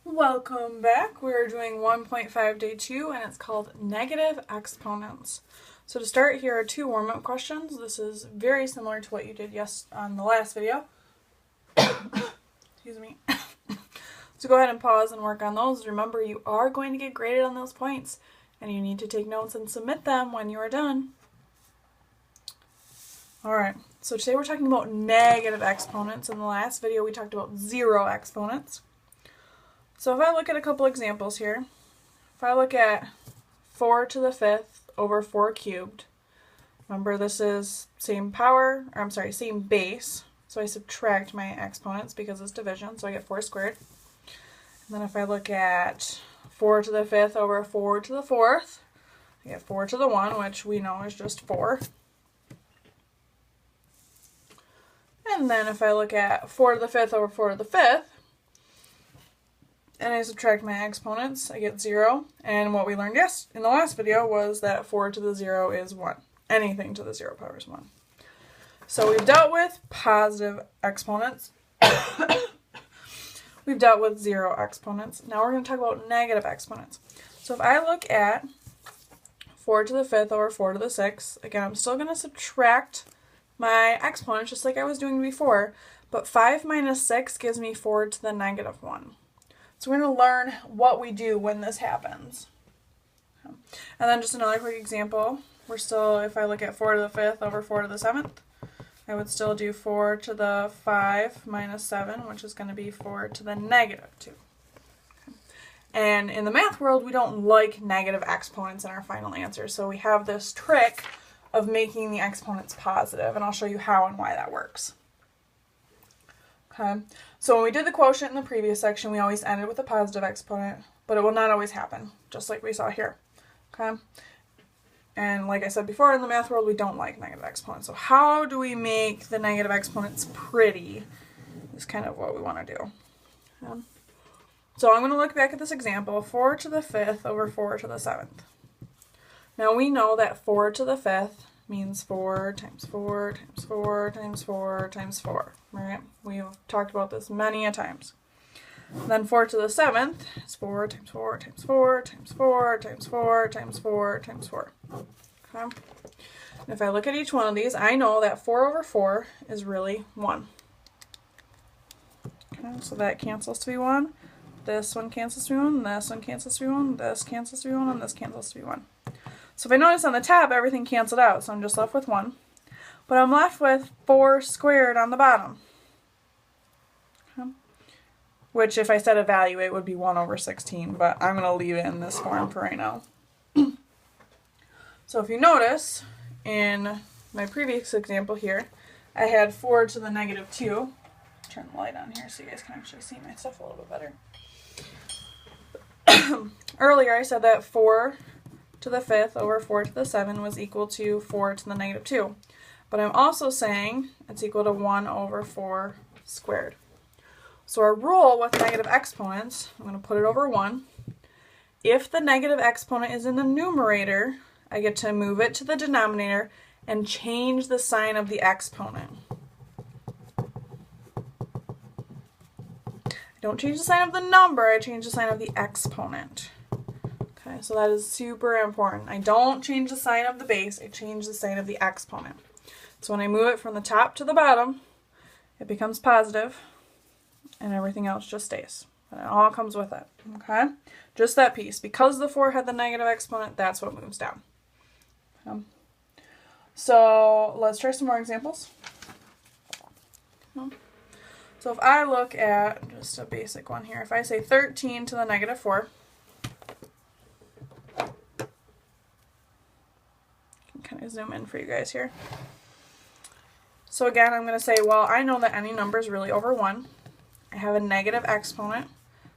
Welcome back. We're doing 1.5 day 2 and it's called negative exponents. So to start, here are two warm-up questions. This is very similar to what you did on the last video. Excuse me. So go ahead and pause and work on those. Remember, you are going to get graded on those points and you need to take notes and submit them when you are done. Alright, so today we're talking about negative exponents. In the last video we talked about zero exponents. So if I look at a couple examples here, if I look at 4 to the 5th over 4 cubed, remember this is same base, so I subtract my exponents because it's division, so I get 4 squared. And then if I look at 4 to the 5th over 4 to the 4th, I get 4 to the 1, which we know is just 4. And then if I look at 4 to the 5th over 4 to the 5th, and I subtract my exponents, I get 0. And what we learned in the last video was that 4 to the 0 is 1. Anything to the 0 power is 1. So we've dealt with positive exponents. We've dealt with zero exponents. Now we're going to talk about negative exponents. So if I look at 4 to the 5th over 4 to the 6th, again, I'm still going to subtract my exponents just like I was doing before, but 5 minus 6 gives me 4 to the negative 1. So we're going to learn what we do when this happens. And then just another quick example. If I look at 4 to the 5th over 4 to the 7th, I would still do 4 to the 5 minus 7, which is going to be 4 to the negative 2. And in the math world, we don't like negative exponents in our final answer. So we have this trick of making the exponents positive, and I'll show you how and why that works. Okay, so when we did the quotient in the previous section, we always ended with a positive exponent, but it will not always happen, just like we saw here. Okay, and like I said before, in the math world, we don't like negative exponents. So how do we make the negative exponents pretty is kind of what we want to do. So I'm going to look back at this example, 4 to the 5th over 4 to the 7th. Now we know that 4 to the 5th means 4 times 4 times 4 times 4 times 4, right? We've talked about this many a times. Then 4 to the 7th is 4 times 4 times 4 times 4 times 4 times 4 times 4. Okay? And if I look at each one of these, I know that 4 over 4 is really 1. Okay, so that cancels to be 1. This one cancels to be 1, this one cancels to be 1, this cancels to be 1, and this cancels to be 1. So if I notice on the top, everything canceled out, so I'm just left with 1. But I'm left with 4 squared on the bottom. Okay. Which, if I said evaluate, would be 1 over 16, but I'm going to leave it in this form for right now. So if you notice, in my previous example here, I had 4 to the negative 2. Turn the light on here so you guys can actually see my stuff a little bit better. Earlier I said that 4 to the 5th over 4 to the 7 was equal to 4 to the negative 2. But I'm also saying it's equal to 1 over 4 squared. So our rule with negative exponents, I'm going to put it over 1. If the negative exponent is in the numerator, I get to move it to the denominator and change the sign of the exponent. I don't change the sign of the number, I change the sign of the exponent. Okay, so that is super important. I don't change the sign of the base, I change the sign of the exponent. So when I move it from the top to the bottom, it becomes positive, and everything else just stays. And it all comes with it, okay? Just that piece. Because the 4 had the negative exponent, that's what moves down. So let's try some more examples. So if I look at just a basic one here, if I say 13 to the negative 4, kind of zoom in for you guys here. So again, I'm going to say, well, I know that any number is really over 1. I have a negative exponent,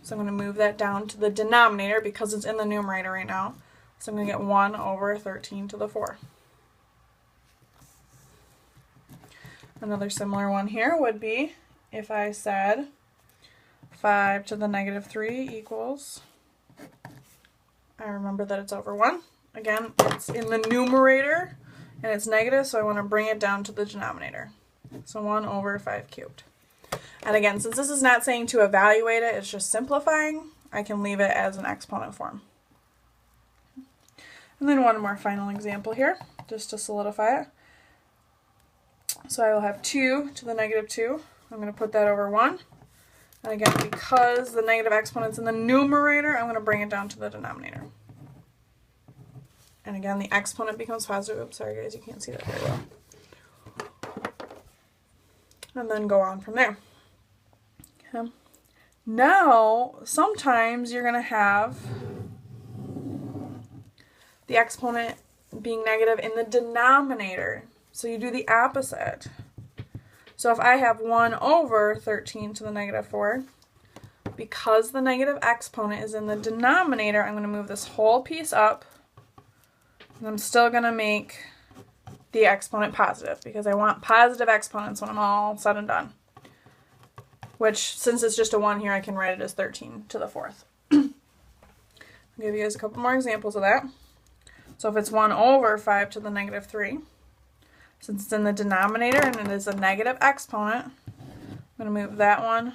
so I'm going to move that down to the denominator because it's in the numerator right now. So I'm going to get 1 over 13 to the 4. Another similar one here would be if I said 5 to the negative 3 equals, I remember that it's over 1. Again, it's in the numerator and it's negative, so I want to bring it down to the denominator. So 1 over 5 cubed. And again, since this is not saying to evaluate it, it's just simplifying, I can leave it as an exponent form. And then one more final example here, just to solidify it. So I will have 2 to the negative 2. I'm going to put that over 1. And again, because the negative exponent's in the numerator, I'm going to bring it down to the denominator. And again, the exponent becomes positive. Oops, sorry guys, you can't see that very well. And then go on from there. Okay. Now, sometimes you're going to have the exponent being negative in the denominator. So you do the opposite. So if I have 1 over 13 to the negative 4, because the negative exponent is in the denominator, I'm going to move this whole piece up. And I'm still going to make the exponent positive because I want positive exponents when I'm all said and done. Which, since it's just a 1 here, I can write it as 13 to the 4th. I'll give you guys a couple more examples of that. So if it's 1 over 5 to the negative 3, since it's in the denominator and it is a negative exponent, I'm going to move that one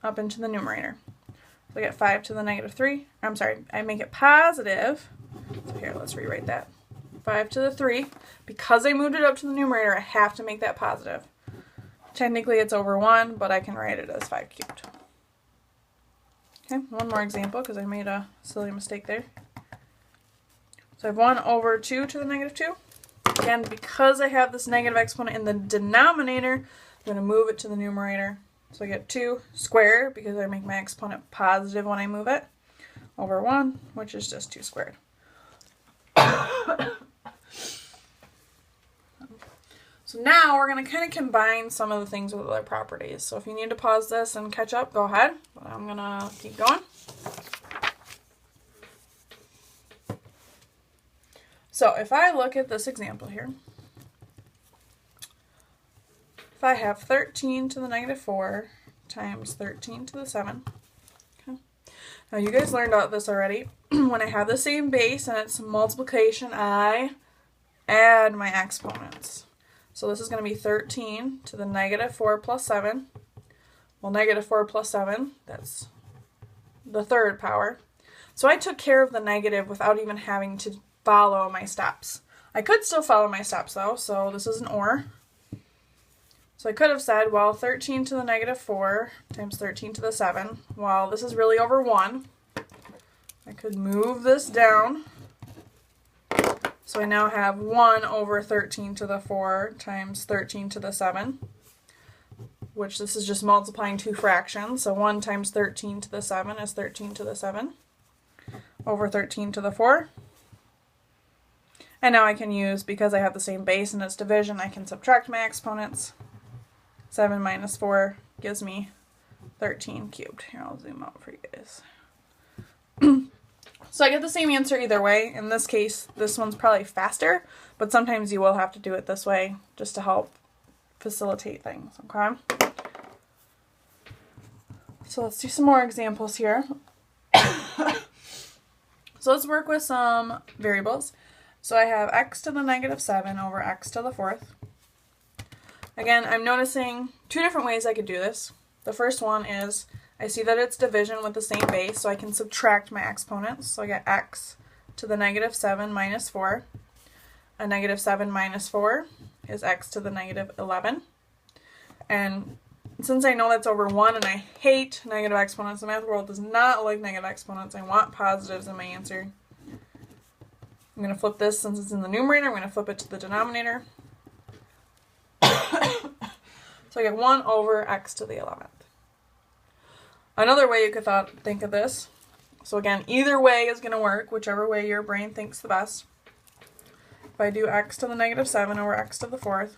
up into the numerator. So I get 5 to the negative 3. I'm sorry, I make it positive. So here, let's rewrite that. 5 to the 3. Because I moved it up to the numerator, I have to make that positive. Technically it's over 1, but I can write it as 5 cubed. Okay, one more example because I made a silly mistake there. So I have 1 over 2 to the negative 2. Again, because I have this negative exponent in the denominator, I'm going to move it to the numerator. So I get 2 squared, because I make my exponent positive when I move it, over 1, which is just 2 squared. So now we're going to kind of combine some of the things with other properties. So if you need to pause this and catch up, go ahead. But I'm going to keep going. So if I look at this example here, if I have 13 to the negative 4 times 13 to the 7, okay. Now you guys learned about this already. When I have the same base and it's multiplication, I add my exponents. So this is going to be 13 to the negative 4 plus 7. Well, negative 4 plus 7, that's the third power. So I took care of the negative without even having to follow my steps. I could still follow my steps though, so this is an OR. So I could have said, well, 13 to the negative 4 times 13 to the 7. Well, this is really over 1. I could move this down. So I now have 1 over 13 to the 4 times 13 to the 7, which this is just multiplying two fractions. So 1 times 13 to the 7 is 13 to the 7 over 13 to the 4. And now I can use, because I have the same base and it's division, I can subtract my exponents. 7 minus 4 gives me 13 cubed. Here, I'll zoom out for you guys. So I get the same answer either way. In this case, this one's probably faster, but sometimes you will have to do it this way just to help facilitate things, okay? So let's do some more examples here. So let's work with some variables. So I have x to the negative 7 over x to the 4th. Again, I'm noticing two different ways I could do this. The first one is I see that it's division with the same base, so I can subtract my exponents. So I get x to the negative 7 minus 4. A negative 7 minus 4 is x to the negative 11. And since I know that's over 1 and I hate negative exponents, the math world does not like negative exponents. I want positives in my answer. I'm going to flip this, since it's in the numerator, I'm going to flip it to the denominator. So I get 1 over x to the 11th. Another way you could think of this, so again, either way is going to work, whichever way your brain thinks the best. If I do x to the negative 7 over x to the 4th,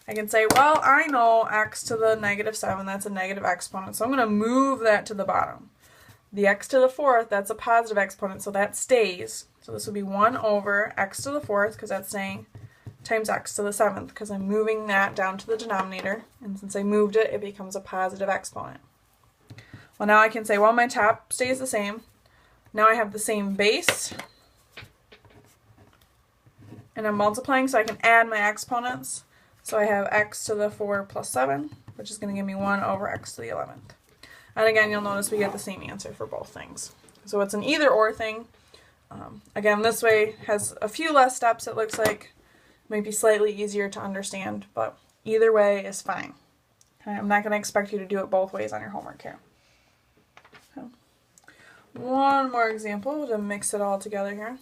I can say, well, I know x to the negative 7, that's a negative exponent, so I'm going to move that to the bottom. The x to the 4th, that's a positive exponent, so that stays. So this would be 1 over x to the 4th, because that's saying times x to the 7th, because I'm moving that down to the denominator, and since I moved it, it becomes a positive exponent. Well, now I can say, well, my top stays the same. Now I have the same base, and I'm multiplying, so I can add my exponents. So I have x to the 4 plus 7, which is going to give me 1 over x to the 11th. And again, you'll notice we get the same answer for both things. So it's an either or thing. Again, this way has a few less steps, it looks like. Might be slightly easier to understand, but either way is fine. Okay, I'm not going to expect you to do it both ways on your homework here. Okay. One more example to mix it all together here.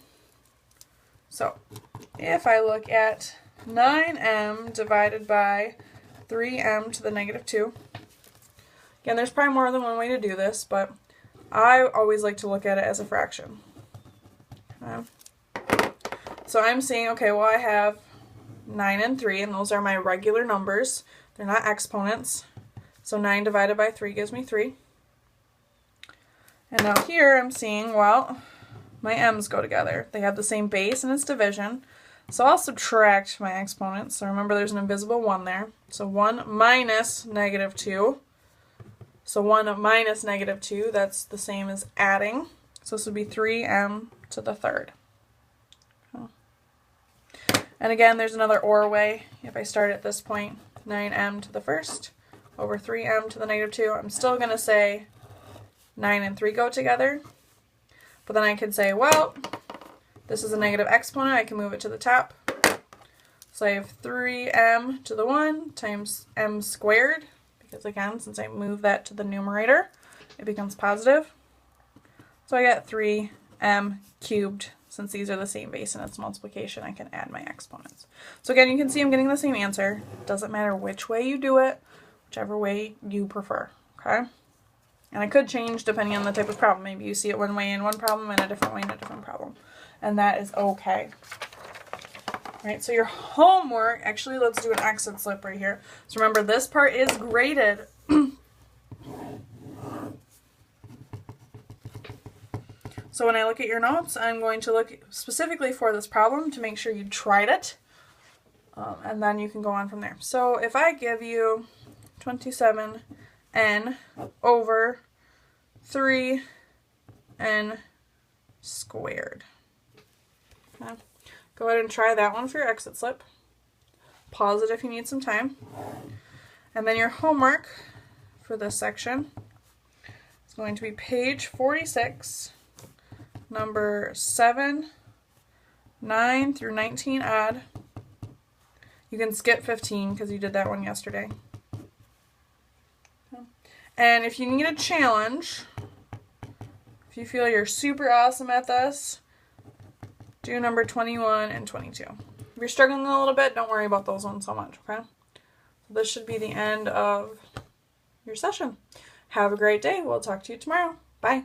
So if I look at 9m divided by 3m to the negative 2. Again, there's probably more than one way to do this, but I always like to look at it as a fraction. Okay. So I'm saying, okay, well, I have 9 and 3, and those are my regular numbers. They're not exponents. So 9 divided by 3 gives me 3. And now here I'm seeing, well, my m's go together. They have the same base and it's division. So I'll subtract my exponents. So remember there's an invisible 1 there. So 1 minus negative 2. So 1 minus negative 2, that's the same as adding. So this would be 3m to the third. And again, there's another or way. If I start at this point, 9m to the first over 3m to the negative 2, I'm still going to say 9 and 3 go together. But then I could say, well, this is a negative exponent. I can move it to the top. So I have 3m to the 1 times m squared. Because again, since I move that to the numerator, it becomes positive. So I get 3m cubed. Since these are the same base and it's multiplication, I can add my exponents. So again, you can see I'm getting the same answer. Doesn't matter which way you do it, whichever way you prefer, okay? And it could change depending on the type of problem. Maybe you see it one way in one problem and a different way in a different problem. And that is okay. All right, so your homework, actually let's do an exit slip right here. So remember, this part is graded. So when I look at your notes, I'm going to look specifically for this problem to make sure you tried it. And then you can go on from there. So if I give you 27n over 3n squared. Okay. Go ahead and try that one for your exit slip. Pause it if you need some time. And then your homework for this section is going to be page 46. Number 7, 9 through 19 odd. You can skip 15 because you did that one yesterday. And if you need a challenge, if you feel you're super awesome at this, do number 21 and 22. If you're struggling a little bit, don't worry about those ones so much, okay? So this should be the end of your session. Have a great day. We'll talk to you tomorrow. Bye.